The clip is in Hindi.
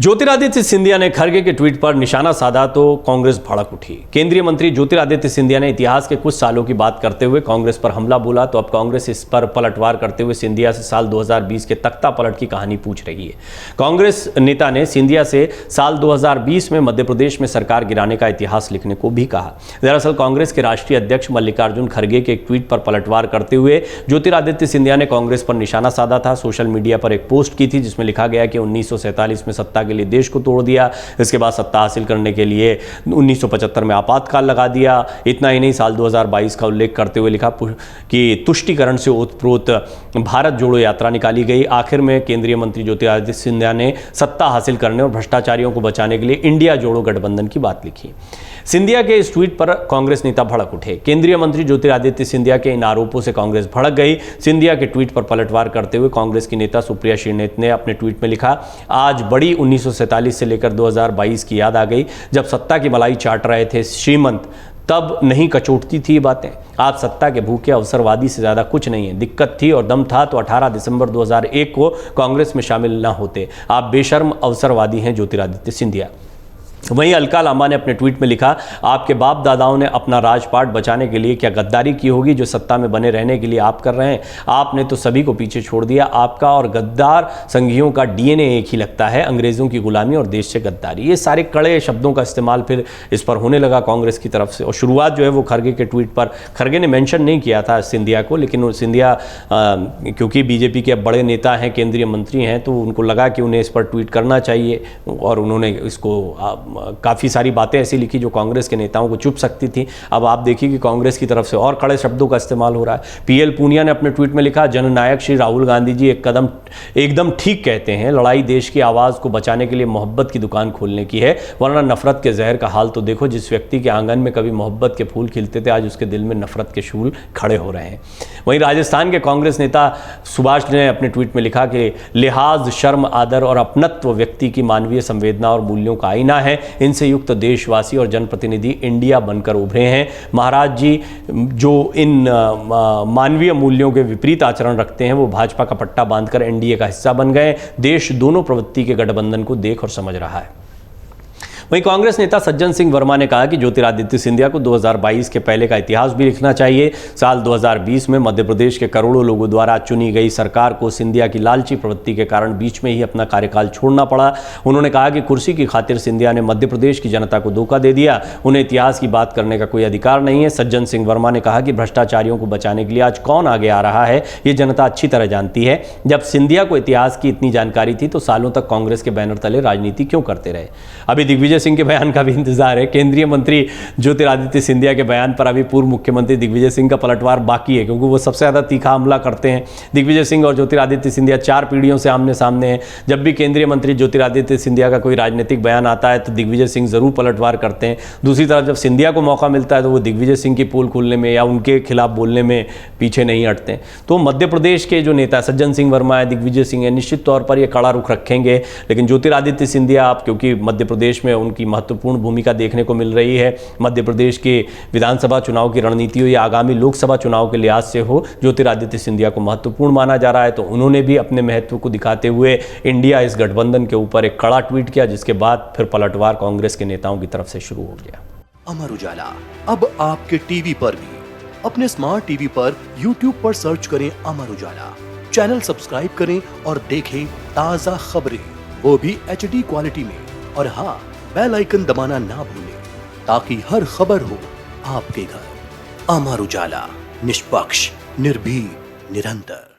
ज्योतिरादित्य सिंधिया ने खरगे के ट्वीट पर निशाना साधा तो कांग्रेस भड़क उठी। केंद्रीय मंत्री ज्योतिरादित्य सिंधिया ने इतिहास के कुछ सालों की बात करते हुए कांग्रेस पर हमला बोला तो अब कांग्रेस इस पर पलटवार करते हुए सिंधिया से साल 2020 के तख्ता पलट की कहानी पूछ रही है। कांग्रेस नेता ने सिंधिया से साल 2020 में मध्य प्रदेश में सरकार गिराने का इतिहास लिखने को भी कहा। दरअसल कांग्रेस के राष्ट्रीय अध्यक्ष मल्लिकार्जुन खरगे के एक ट्वीट पर पलटवार करते हुए ज्योतिरादित्य सिंधिया ने कांग्रेस पर निशाना साधा था। सोशल मीडिया पर एक पोस्ट की थी जिसमें लिखा गया कि 1947 में सत्ता के लिए देश को तोड़ दिया, इसके बाद सत्ता हासिल करने के लिए 1975 में आपातकाल लगा दिया। इतना ही नहीं, साल 2022 का उल्लेख करते हुए लिखा कि तुष्टीकरण से ओतप्रोत भारत जोड़ो यात्रा निकाली गई। आखिर में केंद्रीय मंत्री ज्योतिरादित्य सिंधिया ने सत्ता हासिल करने और भ्रष्टाचारियों को बचाने के लिए इंडिया जोड़ो गठबंधन की बात लिखी। सिंधिया के इस ट्वीट पर कांग्रेस नेता भड़क उठे। केंद्रीय मंत्री ज्योतिरादित्य सिंधिया के इन आरोपों से कांग्रेस भड़क गई। सिंधिया के ट्वीट पर पलटवार करते हुए कांग्रेस की नेता सुप्रिया श्रीनेत ने अपने ट्वीट में लिखा, आज बड़ी 1947 से लेकर 2022 की याद आ गई, जब सत्ता की मलाई चाट रहे थे श्रीमंत, तब नहीं कचोटती थी बातें। आज सत्ता के भूखे अवसरवादी से ज़्यादा कुछ नहीं है। दिक्कत थी और दम था तो 18 दिसंबर 2001 को कांग्रेस में शामिल ना होते। आप बेशर्म अवसरवादी हैं ज्योतिरादित्य सिंधिया। वहीं अलका लांबा ने अपने ट्वीट में लिखा, आपके बाप दादाओं ने अपना राजपाट बचाने के लिए क्या गद्दारी की होगी जो सत्ता में बने रहने के लिए आप कर रहे हैं। आपने तो सभी को पीछे छोड़ दिया। आपका और गद्दार संघियों का डीएनए एक ही लगता है, अंग्रेजों की गुलामी और देश से गद्दारी। ये सारे कड़े शब्दों का इस्तेमाल फिर इस पर होने लगा कांग्रेस की तरफ से। और शुरुआत जो है वो खरगे के ट्वीट पर, खरगे ने मेंशन नहीं किया था सिंधिया को, लेकिन सिंधिया क्योंकि बीजेपी के अब बड़े नेता हैं, केंद्रीय मंत्री हैं, तो उनको लगा कि उन्हें इस पर ट्वीट करना चाहिए और उन्होंने इसको काफ़ी सारी बातें ऐसी लिखी जो कांग्रेस के नेताओं को चुप सकती थी। अब आप देखिए कि कांग्रेस की तरफ से और कड़े शब्दों का इस्तेमाल हो रहा है। पीएल पूनिया ने अपने ट्वीट में लिखा, जननायक श्री राहुल गांधी जी एकदम ठीक कहते हैं। लड़ाई देश की आवाज़ को बचाने के लिए मोहब्बत की दुकान खोलने की है, वरना नफरत के जहर का हाल तो देखो। जिस व्यक्ति के आंगन में कभी मोहब्बत के फूल खिलते थे, आज उसके दिल में नफरत के शूल खड़े हो रहे हैं। वहीं राजस्थान के कांग्रेस नेता सुभाष ने अपने ट्वीट में लिखा कि लिहाज, शर्म, आदर और अपनत्व व्यक्ति की मानवीय संवेदना और मूल्यों का आईना है। इनसे युक्त देशवासी और जनप्रतिनिधि इंडिया बनकर उभरे हैं। महाराज जी जो इन मानवीय मूल्यों के विपरीत आचरण रखते हैं, वो भाजपा का पट्टा बांधकर एनडीए का हिस्सा बन गए। देश दोनों प्रवृत्ति के गठबंधन को देख और समझ रहा है। वहीं कांग्रेस नेता सज्जन सिंह वर्मा ने कहा कि ज्योतिरादित्य सिंधिया को 2022 के पहले का इतिहास भी लिखना चाहिए। साल 2020 में मध्य प्रदेश के करोड़ों लोगों द्वारा चुनी गई सरकार को सिंधिया की लालची प्रवृत्ति के कारण बीच में ही अपना कार्यकाल छोड़ना पड़ा। उन्होंने कहा कि कुर्सी की खातिर सिंधिया ने मध्य प्रदेश की जनता को धोखा दे दिया। उन्हें इतिहास की बात करने का कोई अधिकार नहीं है। सज्जन सिंह वर्मा ने कहा कि भ्रष्टाचारियों को बचाने के लिए आज कौन आगे आ रहा है, ये जनता अच्छी तरह जानती है। जब सिंधिया को इतिहास की इतनी जानकारी थी तो सालों तक कांग्रेस के बैनर तले राजनीति क्यों करते रहे। अभी दिग्विजय सिंह के बयान का भी इंतजार है। केंद्रीय मंत्री ज्योतिरादित्य सिंधिया के बयान पर अभी पूर्व मुख्यमंत्री दिग्विजय सिंह का पलटवार बाकी है, क्योंकि वो सबसे ज्यादा तीखा हमला करते हैं। दिग्विजय सिंह और ज्योतिरादित्य सिंधिया 4 पीढ़ियों से आमने सामने हैं। जब भी केंद्रीय मंत्री ज्योतिरादित्य सिंधिया का कोई राजनीतिक बयान आता है तो दिग्विजय सिंह जरूर पलटवार करते हैं। दूसरी तरफ जब सिंधिया को मौका मिलता है तो वो दिग्विजय सिंह की पोल खोलने में या उनके खिलाफ बोलने में पीछे नहीं हटते। तो मध्य प्रदेश के जो नेता सज्जन सिंह वर्मा है, दिग्विजय सिंह है, निश्चित तौर पर ये कड़ा रुख रखेंगे। लेकिन ज्योतिरादित्य सिंधिया, आप क्योंकि मध्य प्रदेश में उनकी महत्वपूर्ण भूमिका देखने को मिल रही है, मध्य प्रदेश के विधानसभा चुनाव की रणनीति हो या आगामी लोकसभा चुनाव के लिहाज से हो, ज्योतिरादित्य सिंधिया को महत्वपूर्ण माना जा रहा है। तो उन्होंने भी अपने महत्व को दिखाते हुए इंडिया इस गठबंधन के ऊपर एक कड़ा ट्वीट किया, जिसके बाद फिर पलटवार कांग्रेस के नेताओं की तरफ से शुरू हो गया। अमर उजाला अब आपके टीवी पर भी। अपने स्मार्ट टीवी पर यूट्यूब पर सर्च करें अमर उजाला, चैनल सब्सक्राइब करें और देखें ताजा खबरें, वो भी HD क्वालिटी में। और हाँ, बेल आइकन दबाना ना भूलें ताकि हर खबर हो आपके घर। अमर उजाला, निष्पक्ष, निर्भीक, निरंतर।